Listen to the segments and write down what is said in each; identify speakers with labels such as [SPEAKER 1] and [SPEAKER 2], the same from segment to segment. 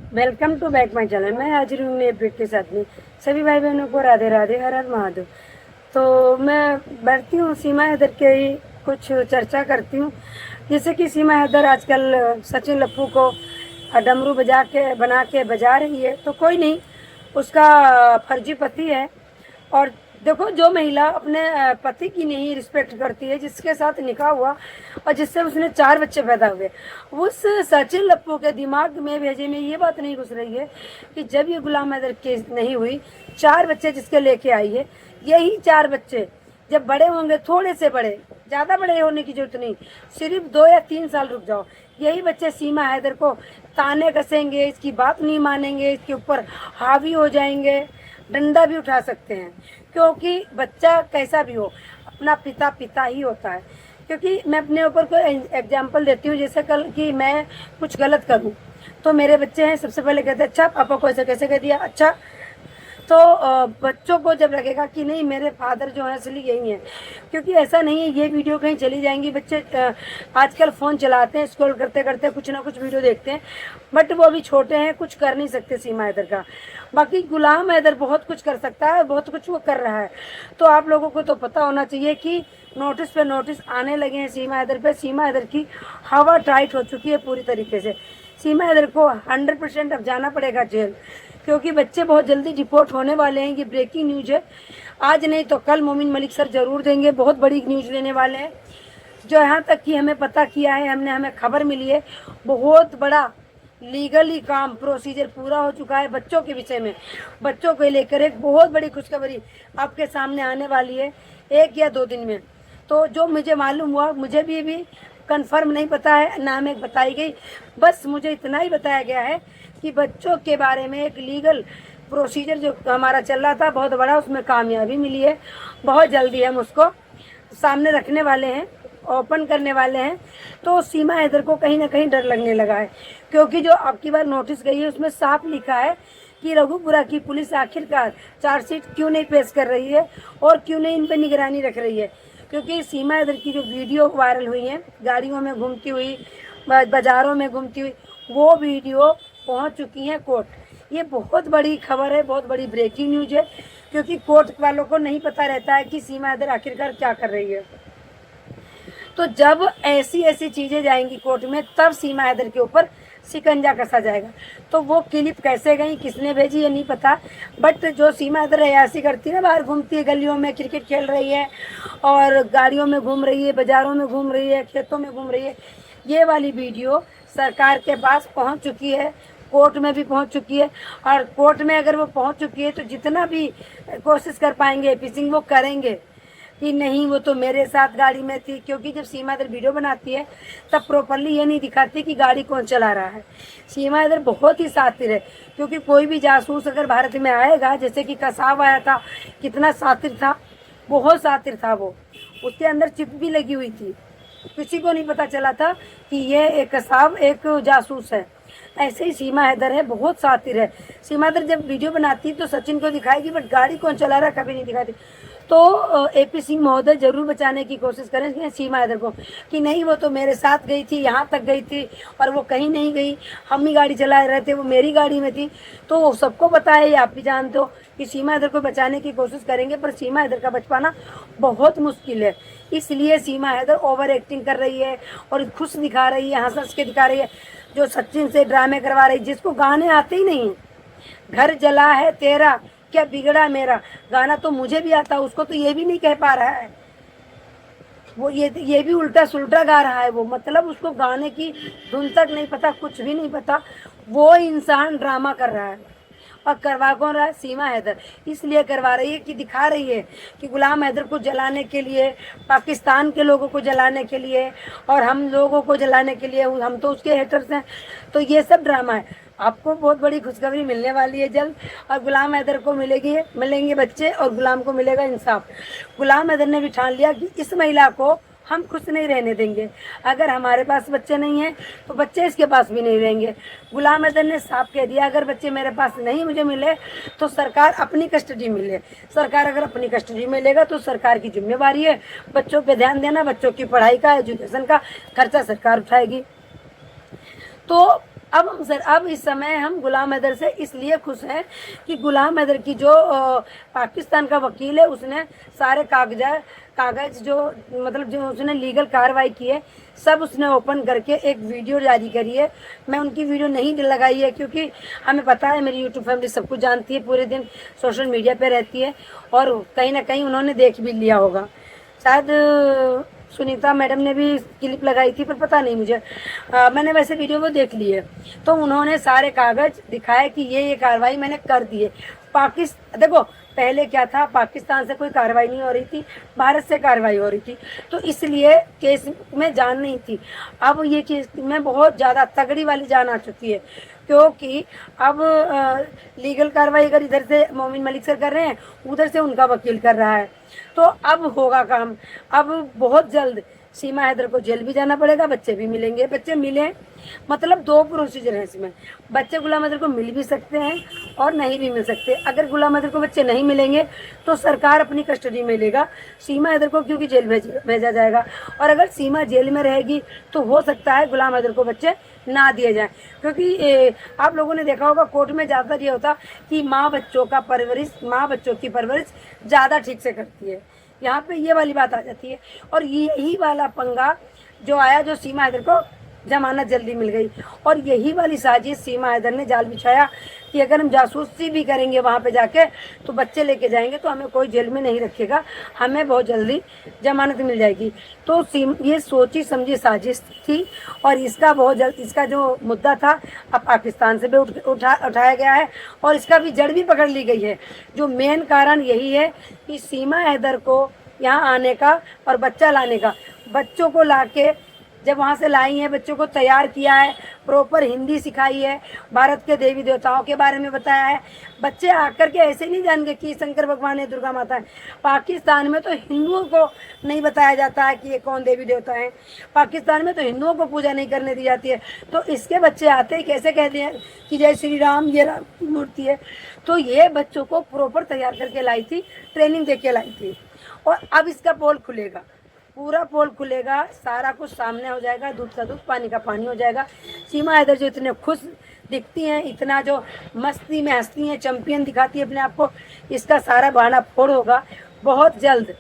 [SPEAKER 1] Welcome to back my channel. मैं हाजिर हूँ नए अपडेट के साथ में। सभी भाई बहनों को राधे राधे, हर हर महादेव। तो मैं बैठती हूँ सीमा हैदर के ही कुछ चर्चा करती हूँ। जैसे कि सीमा हैदर आजकल सचिन लप्पू को डमरू बना के बजा रही है, तो कोई नहीं, उसका फर्जी पति है। और देखो, जो महिला अपने पति की नहीं रिस्पेक्ट करती है, जिसके साथ निकाह हुआ और जिससे उसने 4 बच्चे पैदा हुए, उस सचिन लप्पू के दिमाग में भेजे में ये बात नहीं घुस रही है कि जब ये गुलाम हैदर केस नहीं हुई, 4 बच्चे जिसके लेके आई है, यही 4 बच्चे जब बड़े होंगे, थोड़े से बड़े, ज़्यादा बड़े होने की जरूरत नहीं, सिर्फ 2 या 3 साल रुक जाओ, यही बच्चे सीमा हैदर को ताने कसेंगे, इसकी बात नहीं मानेंगे, इसके ऊपर हावी हो जाएंगे, डंडा भी उठा सकते हैं। क्योंकि बच्चा कैसा भी हो, अपना पिता पिता ही होता है। क्योंकि मैं अपने ऊपर कोई एग्जाम्पल देती हूँ, जैसे कल कि मैं कुछ गलत करूँ तो मेरे बच्चे हैं, सबसे पहले कहते हैं अच्छा पापा को ऐसे कैसे कह दिया, अच्छा। तो बच्चों को जब लगेगा कि नहीं, मेरे फादर जो है असली यही है। क्योंकि ऐसा नहीं है ये वीडियो कहीं चली जाएंगी। बच्चे आजकल फ़ोन चलाते हैं, स्क्रॉल करते करते कुछ ना कुछ वीडियो देखते हैं, बट वो अभी छोटे हैं, कुछ कर नहीं सकते सीमा हैदर का। बाकी गुलाम हैदर बहुत कुछ कर सकता है, बहुत कुछ वो कर रहा है। तो आप लोगों को तो पता होना चाहिए कि नोटिस पे नोटिस आने लगे हैं सीमा हैदर पे। सीमा हैदर की हवा टाइट हो चुकी है पूरी तरीके से। सीमा हैदर को 100% अब जाना पड़ेगा जेल, क्योंकि बच्चे बहुत जल्दी डिपोर्ट होने वाले हैं। ये ब्रेकिंग न्यूज़ है, आज नहीं तो कल मोमिन मलिक सर जरूर देंगे, बहुत बड़ी न्यूज़ देने वाले हैं। जो यहाँ तक कि हमें पता किया है, हमें खबर मिली है, बहुत बड़ा लीगली काम प्रोसीजर पूरा हो चुका है बच्चों के विषय में। बच्चों को लेकर एक बहुत बड़ी खुशखबरी आपके सामने आने वाली है 1 या 2 दिन में। तो जो मुझे मालूम हुआ, मुझे भी कंफर्म नहीं पता है, ना हमें बताई गई, बस मुझे इतना ही बताया गया है कि बच्चों के बारे में एक लीगल प्रोसीजर जो हमारा चल रहा था बहुत बड़ा, उसमें कामयाबी मिली है। बहुत जल्दी हम उसको सामने रखने वाले हैं, ओपन करने वाले हैं। तो सीमा हैदर को कहीं ना कहीं डर लगने लगा है, क्योंकि जो अब की बार नोटिस गई है उसमें साफ लिखा है कि रघुपुरा की पुलिस आखिरकार चार्जशीट क्यों नहीं पेश कर रही है और क्यों नहीं इन पर निगरानी रख रही है। क्योंकि सीमा हैदर की जो वीडियो वायरल हुई है, गाड़ियों में घूमती हुई, बाज़ारों में घूमती हुई, वो वीडियो पहुंच चुकी हैं कोर्ट। ये बहुत बड़ी खबर है, बहुत बड़ी ब्रेकिंग न्यूज है, क्योंकि कोर्ट वालों को नहीं पता रहता है कि सीमा हैदर आखिरकार क्या कर रही है। तो जब ऐसी ऐसी चीज़ें जाएंगी कोर्ट में, तब सीमा हैदर के ऊपर शिकंजा कसा जाएगा। तो वो क्लिप कैसे गई, किसने भेजी, ये नहीं पता, बट जो सीमा हैदर अयासी करती है ना, बाहर घूमती है, गलियों में क्रिकेट खेल रही है और गाड़ियों में घूम रही है, बाज़ारों में घूम रही है, खेतों में घूम रही है, ये वाली वीडियो सरकार के पास पहुंच चुकी है, कोर्ट में भी पहुंच चुकी है। और कोर्ट में अगर वो पहुंच चुकी है तो जितना भी कोशिश कर पाएंगे एपी सिंह, वो करेंगे कि नहीं वो तो मेरे साथ गाड़ी में थी। क्योंकि जब सीमा हैदर वीडियो बनाती है तब प्रॉपरली ये नहीं दिखाती कि गाड़ी कौन चला रहा है। सीमा हैदर बहुत ही शातिर है, क्योंकि कोई भी जासूस अगर भारत में आएगा, जैसे कि कसाब आया था, कितना शातिर था, बहुत शातिर था वो, उसके अंदर चिप भी लगी हुई थी, किसी को नहीं पता चला था कि ये एक कसाब एक जासूस है। ऐसे ही सीमा हैदर है, बहुत शातिर है। सीमा हैदर जब वीडियो बनाती तो सचिन को दिखाएगी, बट गाड़ी कौन चला रहा है कभी नहीं दिखाती। तो एपी सिंह महोदय जरूर बचाने की कोशिश करें सीमा हैदर को कि नहीं वो तो मेरे साथ गई थी, यहाँ तक गई थी और वो कहीं नहीं गई, हम ही गाड़ी चला रहे थे, वो मेरी गाड़ी में थी। तो सबको पता है, आप भी जानते हो कि सीमा हैदर को बचाने की कोशिश करेंगे, पर सीमा हैदर का बच पाना बहुत मुश्किल है। इसलिए सीमा हैदर ओवर एक्टिंग कर रही है और खुश दिखा रही है, हंस हंस के दिखा रही है। जो सचिन से ड्रामे करवा रही, जिसको गाने आते ही नहीं, घर जला है तेरा क्या बिगड़ा मेरा, गाना तो मुझे भी आता, उसको तो ये भी नहीं कह पा रहा है, वो ये भी उल्टा सुल्टा गा रहा है वो, मतलब उसको गाने की धुन तक नहीं पता, कुछ भी नहीं पता। वो इंसान ड्रामा कर रहा है, और करवा कौन रहा है? सीमा हैदर। इसलिए करवा रही है कि दिखा रही है कि गुलाम हैदर को जलाने के लिए, पाकिस्तान के लोगों को जलाने के लिए और हम लोगों को जलाने के लिए, हम तो उसके हेटर्स हैं। तो ये सब ड्रामा है। आपको बहुत बड़ी खुशखबरी मिलने वाली है जल्द, और गुलाम हैदर को मिलेंगे बच्चे और गुलाम को मिलेगा इंसाफ। गुलाम हैदर ने भी ठान लिया कि इस महिला को हम खुश नहीं रहने देंगे। अगर हमारे पास बच्चे नहीं हैं तो बच्चे इसके पास भी नहीं रहेंगे। गुलाम हैदर ने साफ कह दिया, अगर बच्चे मेरे पास नहीं मुझे मिले तो सरकार अपनी कस्टडी में ले। सरकार अगर अपनी कस्टडी में लेगा तो सरकार की जिम्मेवारी है बच्चों पे ध्यान देना, बच्चों की पढ़ाई का, एजुकेशन का खर्चा सरकार उठाएगी। तो अब इस समय हम गुलाम हैदर से इसलिए खुश हैं कि गुलाम हैदर की जो पाकिस्तान का वकील है, उसने सारे कागज जो मतलब जो उसने लीगल कार्रवाई की है, सब उसने ओपन करके एक वीडियो जारी करी है। मैं उनकी वीडियो नहीं लगाई है क्योंकि हमें पता है, मेरी यूट्यूब फैमिली सब कुछ जानती है, पूरे दिन सोशल मीडिया पे रहती है और कहीं ना कहीं उन्होंने देख भी लिया होगा। शायद सुनीता मैडम ने भी क्लिप लगाई थी, पर पता नहीं मुझे। मैंने वैसे वीडियो वो देख ली है। तो उन्होंने सारे कागज दिखाए कि ये कार्रवाई मैंने कर दी है। देखो पहले क्या था, पाकिस्तान से कोई कार्रवाई नहीं हो रही थी, भारत से कार्रवाई हो रही थी, तो इसलिए केस में जान नहीं थी। अब ये केस में बहुत ज़्यादा तगड़ी वाली जान आ चुकी है, क्योंकि अब लीगल कार्रवाई अगर इधर से मोमिन मलिक सर कर रहे हैं, उधर से उनका वकील कर रहा है, तो अब होगा काम। अब बहुत जल्द सीमा हैदर को जेल भी जाना पड़ेगा, बच्चे भी मिलेंगे। बच्चे मिले मतलब दो प्रोसीजर है इसमें, बच्चे गुलाम हैदर को मिल भी सकते हैं और नहीं भी मिल सकते। अगर गुलाम हैदर को बच्चे नहीं मिलेंगे तो सरकार अपनी कस्टडी में लेगा सीमा हैदर को, क्योंकि जेल भेजा जाएगा। और अगर सीमा जेल में रहेगी तो हो सकता है गुलाम हैदर को बच्चे ना दिए जाएं, क्योंकि आप लोगों ने देखा होगा कोर्ट में ज़्यादातर ये होता कि माँ बच्चों की परवरिश ज़्यादा ठीक से करती है। यहाँ पे ये वाली बात आ जाती है। और यही वाला पंगा जो आया, जो सीमा हैदर को जमानत जल्दी मिल गई, और यही वाली साजिश सीमा हैदर ने जाल बिछाया कि अगर हम जासूसी भी करेंगे वहाँ पे जाके तो बच्चे लेके जाएंगे तो हमें कोई जेल में नहीं रखेगा, हमें बहुत जल्दी जमानत मिल जाएगी। तो ये सोची समझी साजिश थी, और इसका बहुत जल्द, इसका जो मुद्दा था अब पाकिस्तान से भी उठाया गया है, और इसका भी जड़ भी पकड़ ली गई है। जो मेन कारण यही है कि सीमा हैदर को यहाँ आने का और बच्चा लाने का, बच्चों को लाके जब वहाँ से लाई है, बच्चों को तैयार किया है, प्रॉपर हिंदी सिखाई है, भारत के देवी देवताओं के बारे में बताया है। बच्चे आकर के ऐसे नहीं जानेंगे कि शंकर भगवान है, दुर्गा माता है। पाकिस्तान में तो हिंदुओं को नहीं बताया जाता है कि ये कौन देवी देवता हैं। पाकिस्तान में तो हिंदुओं को पूजा नहीं करने दी जाती है। तो इसके बच्चे आते ही कैसे कहते हैं कि जय श्री राम, ये राम की मूर्ति है। तो ये बच्चों को प्रॉपर तैयार करके लाई थी, ट्रेनिंग दे के लाई थी। और अब इसका पोल खुलेगा, पूरा पोल खुलेगा, सारा कुछ सामने हो जाएगा, दूध का दूध पानी का पानी हो जाएगा। सीमा हैदर जो इतने खुश दिखती हैं, इतना जो मस्ती में हंसती हैं, चैंपियन दिखाती है अपने आप को, इसका सारा बहाना फोड़ होगा बहुत जल्द।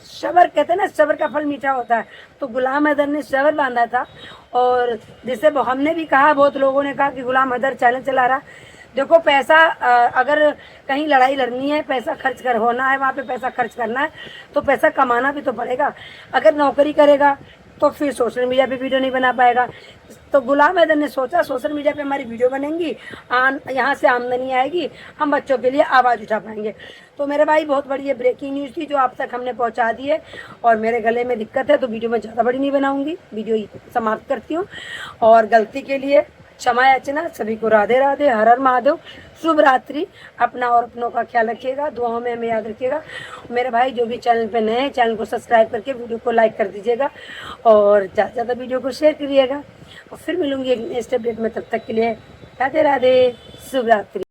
[SPEAKER 1] सबर कहते हैं ना, सबर का फल मीठा होता है। तो गुलाम हैदर ने सबर बांधा था, और जैसे हमने भी कहा, बहुत लोगों ने कहा कि गुलाम हैदर चैलेंज चला रहा। देखो पैसा, अगर कहीं लड़ाई लड़नी है, पैसा खर्च कर होना है, वहाँ पे पैसा खर्च करना है, तो पैसा कमाना भी तो पड़ेगा। अगर नौकरी करेगा तो फिर सोशल मीडिया पे वीडियो नहीं बना पाएगा। तो गुलाम हैदर ने सोचा सोशल मीडिया पे हमारी वीडियो बनेंगी, यहाँ से आमदनी आएगी, हम बच्चों के लिए आवाज़ उठा पाएंगे। तो मेरे भाई बहुत बड़ी ये ब्रेकिंग न्यूज़ थी जो आप तक हमने पहुँचा दी है। और मेरे गले में दिक्कत है तो वीडियो में ज़्यादा बड़ी नहीं बनाऊँगी, वीडियो समाप्त करती हूँ। और गलती के लिए क्षमा याचना। सभी को राधे राधे, हर हर महादेव, शुभ रात्रि। अपना और अपनों का ख्याल रखिएगा, दुआओं में हमें याद रखिएगा। मेरे भाई जो भी चैनल पे नए हैं, चैनल को सब्सक्राइब करके वीडियो को लाइक कर दीजिएगा, और ज़्यादा से ज़्यादा वीडियो को शेयर करिएगा। और फिर मिलूंगी एक नेक्स्ट अपडेट में, तब तक के लिए राधे राधे, शुभ रात्रि।